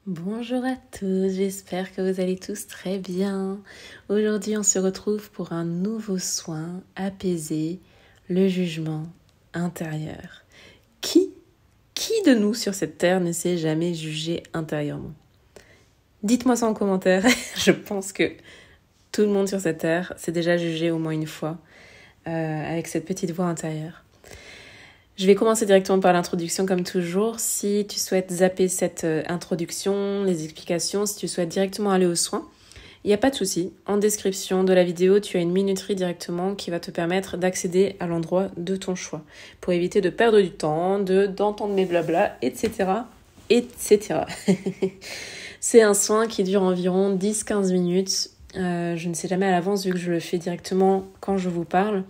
Bonjour à tous, j'espère que vous allez tous très bien. Aujourd'hui, on se retrouve pour un nouveau soin apaiser le jugement intérieur. Qui de nous sur cette terre ne s'est jamais jugé intérieurement? Dites-moi ça en commentaire. Je pense que tout le monde sur cette terre s'est déjà jugé au moins une fois avec cette petite voix intérieure. Je vais commencer directement par l'introduction comme toujours. Si tu souhaites zapper cette introduction, les explications, si tu souhaites directement aller aux soins, il n'y a pas de souci. En description de la vidéo, tu as une minuterie directement qui va te permettre d'accéder à l'endroit de ton choix pour éviter de perdre du temps, d'entendre mes blabla, etc. etc. C'est un soin qui dure environ 10-15 minutes. Je ne sais jamais à l'avance vu que je le fais directement quand je vous parle.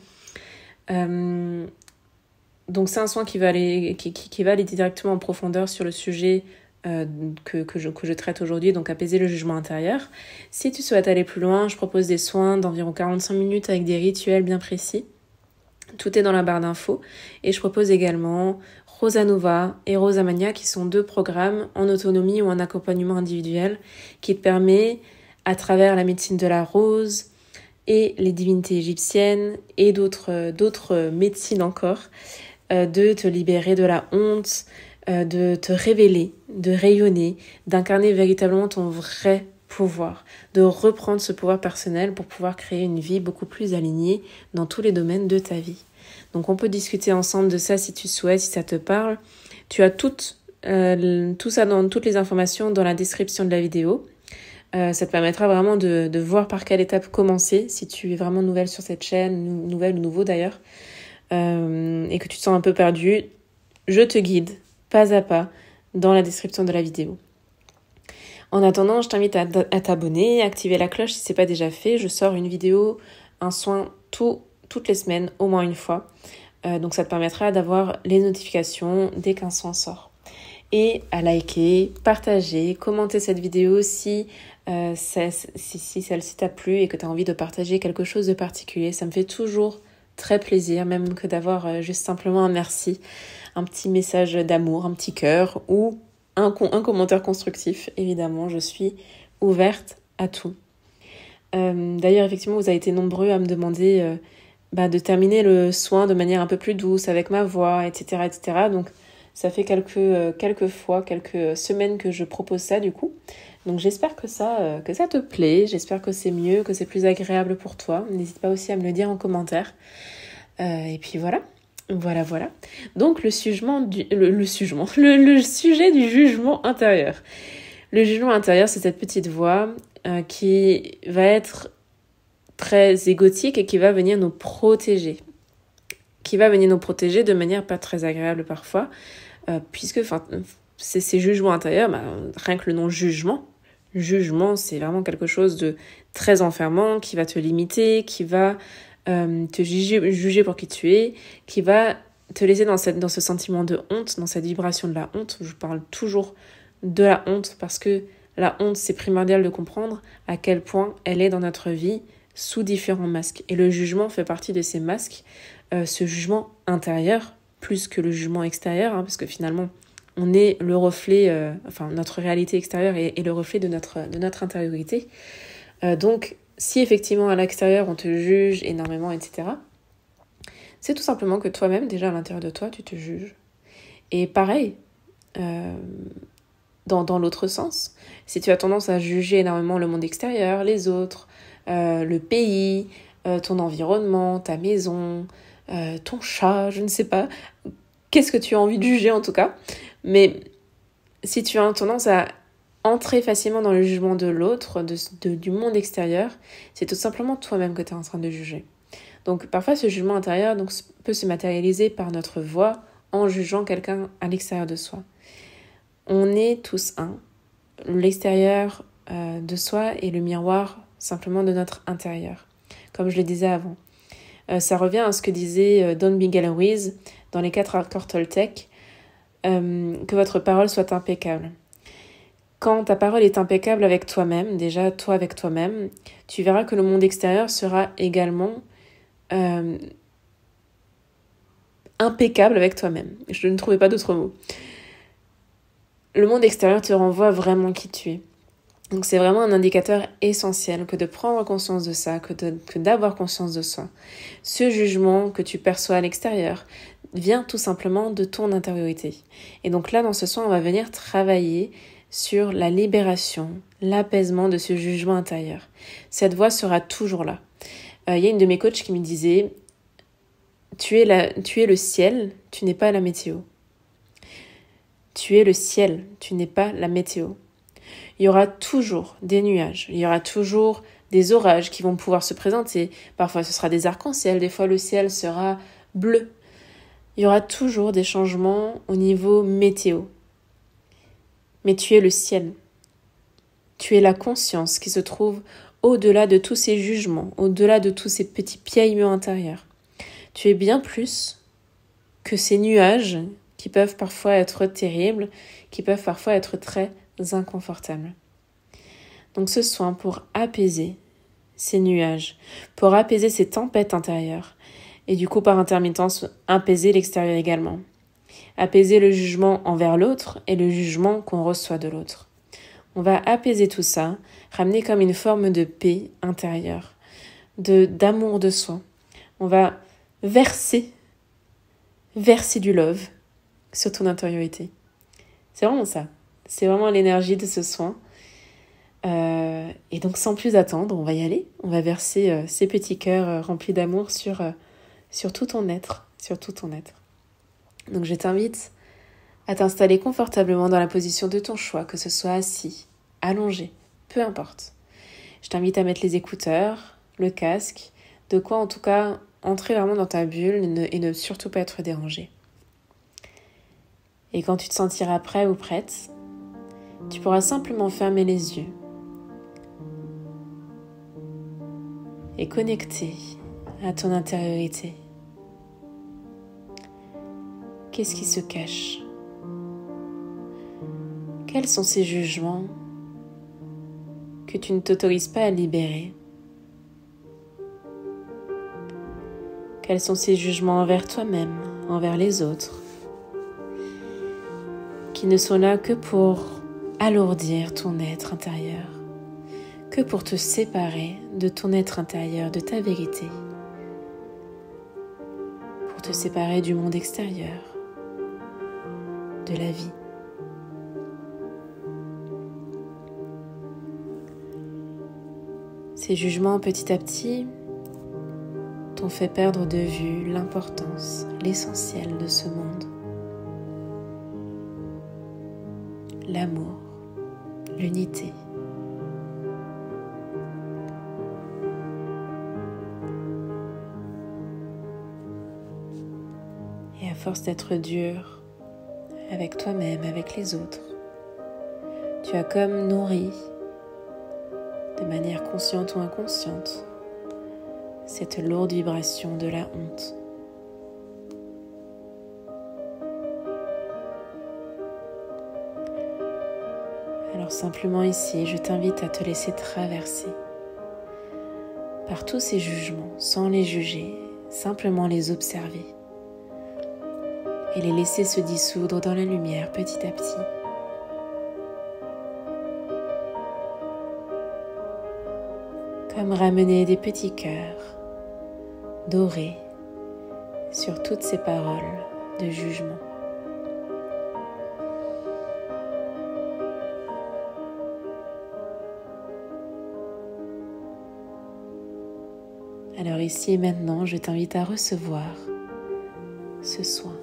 Donc c'est un soin qui va aller directement en profondeur sur le sujet que je traite aujourd'hui, donc apaiser le jugement intérieur. Si tu souhaites aller plus loin, je propose des soins d'environ 45 minutes avec des rituels bien précis. Tout est dans la barre d'infos. Et je propose également Rosa Nova et Rosa Mania, qui sont 2 programmes en autonomie ou en accompagnement individuel qui te permet, à travers la médecine de la rose et les divinités égyptiennes et d'autres médecines encore, de te libérer de la honte, de te révéler, de rayonner, d'incarner véritablement ton vrai pouvoir, de reprendre ce pouvoir personnel pour pouvoir créer une vie beaucoup plus alignée dans tous les domaines de ta vie. Donc on peut discuter ensemble de ça si tu souhaites, si ça te parle. Tu as tout ça dans toutes les informations dans la description de la vidéo. Ça te permettra vraiment de voir par quelle étape commencer si tu es vraiment nouvelle sur cette chaîne, nouvelle ou nouveau d'ailleurs. Et que tu te sens un peu perdu, je te guide pas à pas dans la description de la vidéo. En attendant, je t'invite à t'abonner, à activer la cloche si ce n'est pas déjà fait. Je sors une vidéo, un soin toutes les semaines, au moins une fois. Donc ça te permettra d'avoir les notifications dès qu'un soin sort. Et à liker, partager, commenter cette vidéo si celle-ci t'a plu et que tu as envie de partager quelque chose de particulier. Ça me fait toujours très plaisir, même que d'avoir juste simplement un merci, un petit message d'amour, un petit cœur ou un commentaire constructif. Évidemment, je suis ouverte à tout. D'ailleurs, effectivement, vous avez été nombreux à me demander de terminer le soin de manière un peu plus douce, avec ma voix, etc. etc. Donc, ça fait quelques semaines que je propose ça, du coup. Donc, j'espère que ça te plaît. J'espère que c'est mieux, que c'est plus agréable pour toi. N'hésite pas aussi à me le dire en commentaire. Et puis voilà. Donc, le sujet du jugement intérieur. Le jugement intérieur, c'est cette petite voix qui va être très égotique et qui va venir nous protéger. Qui va venir nous protéger de manière pas très agréable parfois, puisque ces jugements intérieurs, rien que le nom jugement, c'est vraiment quelque chose de très enfermant, qui va te limiter, qui va te juger pour qui tu es, qui va te laisser dans ce sentiment de honte, dans cette vibration de la honte. Je parle toujours de la honte parce que la honte, c'est primordial de comprendre à quel point elle est dans notre vie sous différents masques. Et le jugement fait partie de ces masques, ce jugement intérieur, plus que le jugement extérieur, parce que finalement, on est le reflet, notre réalité extérieure est le reflet de notre intériorité. Donc, si effectivement à l'extérieur, on te juge énormément, etc., c'est tout simplement que toi-même, déjà à l'intérieur de toi, tu te juges. Et pareil, dans l'autre sens, si tu as tendance à juger énormément le monde extérieur, les autres, le pays, ton environnement, ta maison, ton chat, je ne sais pas, qu'est-ce que tu as envie de juger en tout cas, mais si tu as tendance à entrer facilement dans le jugement de l'autre, du monde extérieur, c'est tout simplement toi-même que tu es en train de juger. Donc parfois ce jugement intérieur peut se matérialiser par notre voix en jugeant quelqu'un à l'extérieur de soi. On est tous un. L'extérieur de soi est le miroir simplement de notre intérieur, comme je le disais avant. Ça revient à ce que disait Don Miguel Ruiz dans les 4 accords Toltec, que votre parole soit impeccable. Quand ta parole est impeccable avec toi-même, déjà toi avec toi-même, tu verras que le monde extérieur sera également impeccable avec toi-même. Je ne trouvais pas d'autres mots. le monde extérieur te renvoie vraiment qui tu es. Donc c'est vraiment un indicateur essentiel que de prendre conscience de ça, que d'avoir conscience de ça. Ce jugement que tu perçois à l'extérieur vient tout simplement de ton intériorité. Et donc là, dans ce soin, on va venir travailler sur la libération, l'apaisement de ce jugement intérieur. Cette voix sera toujours là. Il y a une de mes coachs qui me disait « Tu es le ciel, tu n'es pas la météo. Tu es le ciel, tu n'es pas la météo. » Il y aura toujours des nuages, il y aura toujours des orages qui vont pouvoir se présenter. Parfois, ce sera des arcs-en-ciel, des fois le ciel sera bleu. Il y aura toujours des changements au niveau météo. Mais tu es le ciel. Tu es la conscience qui se trouve au-delà de tous ces jugements, au-delà de tous ces petits piélements intérieurs. Tu es bien plus que ces nuages qui peuvent parfois être terribles, qui peuvent parfois être très inconfortables. Donc ce soin pour apaiser ces nuages, pour apaiser ces tempêtes intérieures, et du coup par intermittence apaiser l'extérieur également. Apaiser le jugement envers l'autre et le jugement qu'on reçoit de l'autre. On va apaiser tout ça, ramener comme une forme de paix intérieure, d'amour de soi. On va verser du love sur ton intériorité. C'est vraiment ça. C'est vraiment l'énergie de ce soin. Et donc sans plus attendre, on va y aller. On va verser ces petits cœurs remplis d'amour sur tout ton être, sur tout ton être. Donc je t'invite à t'installer confortablement dans la position de ton choix, que ce soit assis, allongé, peu importe. Je t'invite à mettre les écouteurs, le casque, de quoi en tout cas entrer vraiment dans ta bulle et ne surtout pas être dérangé. Et quand tu te sentiras prêt ou prête, tu pourras simplement fermer les yeux et connecter à ton intériorité. Qu'est-ce qui se cache ? Quels sont ces jugements que tu ne t'autorises pas à libérer ? Quels sont ces jugements envers toi-même, envers les autres, qui ne sont là que pour alourdir ton être intérieur, que pour te séparer de ton être intérieur, de ta vérité, pour te séparer du monde extérieur, de la vie. Ces jugements, petit à petit, t'ont fait perdre de vue l'importance, l'essentiel de ce monde. L'amour, l'unité. Et à force d'être dur avec toi-même, avec les autres, tu as comme nourri, de manière consciente ou inconsciente, cette lourde vibration de la honte. Alors simplement ici, je t'invite à te laisser traverser par tous ces jugements, sans les juger, simplement les observer et les laisser se dissoudre dans la lumière petit à petit. Comme ramener des petits cœurs dorés sur toutes ces paroles de jugement. Alors ici et maintenant, je t'invite à recevoir ce soin.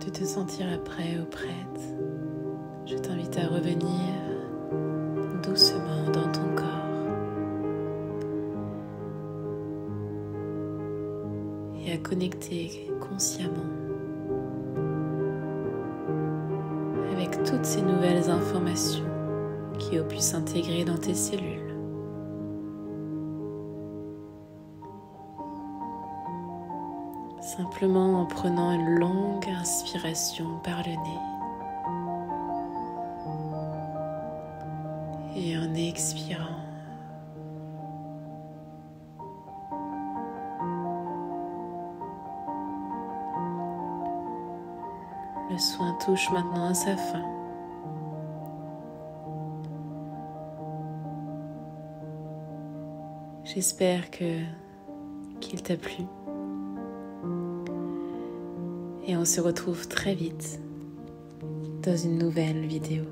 de te sentir prêt ou prête, je t'invite à revenir doucement dans ton corps et à connecter consciemment avec toutes ces nouvelles informations qui ont pu s'intégrer dans tes cellules. Simplement en prenant une longue inspiration par le nez et en expirant. Le soin touche maintenant à sa fin. J'espère qu'il t'a plu. Et on se retrouve très vite dans une nouvelle vidéo.